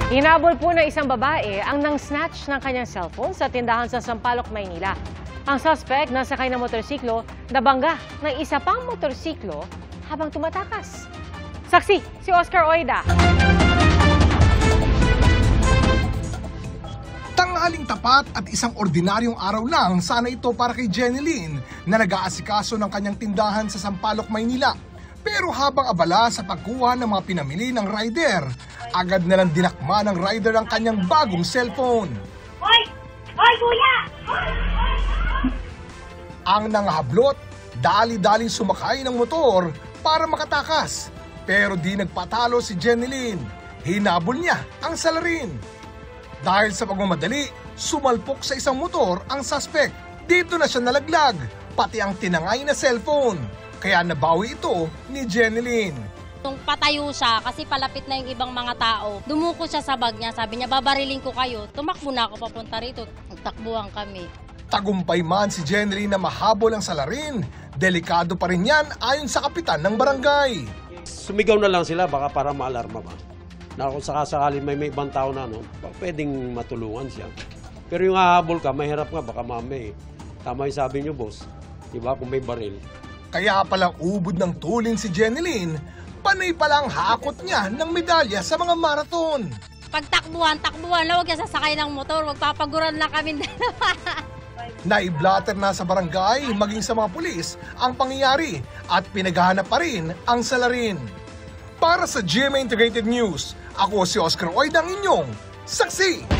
Hinabol po ng isang babae ang nang-snatch ng kanyang cellphone sa tindahan sa Sampaloc, Maynila. Ang suspect na sakay ng motorsiklo nabangga ng isa pang motorsiklo habang tumatakas. Saksi, si Oscar Oida. Tanghaling tapat at isang ordinaryong araw lang sana ito para kay Jeneline na nag-aasikaso ng kanyang tindahan sa Sampaloc, Maynila. Pero habang abala sa pagkuha ng mga pinamili ng rider, agad na lang dinakma ng rider ang kanyang bagong cellphone. Hoy! Hoy, kuya! Ang nangahablot, dali-daling sumakay ng motor para makatakas. Pero di nagpatalo si Jeneline. Hinabol niya ang salarin. Dahil sa pagmamadali, sumalpok sa isang motor ang suspect. Dito na siya nalaglag, pati ang tinangay na cellphone. Kaya nabawi ito ni Jeneline. Nung patayo siya, kasi palapit na yung ibang mga tao, dumuko siya sa bag niya. Sabi niya, babariling ko kayo. Tumakbo na ako papunta rito. Nagtakbuhan kami. Tagumpay man si Jeneline na mahabol ang salarin, delikado pa rin yan ayon sa kapitan ng barangay. Sumigaw na lang sila baka para maalarma ba. Na kung sakasakali may ibang tao na pwedeng matulungan siya. Pero yung hahabol ka, mahirap nga baka mamay. Tama yung sabi niyo, boss. Diba kung may baril. Kaya palang ubod ng tulin si Jeneline, panay palang hakot niya ng medalya sa mga marathon. Pagtakbuhan, huwag siya sasakay ng motor, magpapaguran lang kami dalawa. Naiblatter na sa barangay, maging sa mga pulis, ang pangyayari at pinaghahanap pa rin ang salarin. Para sa GMA Integrated News, ako si Oscar Oida, ang inyong saksi.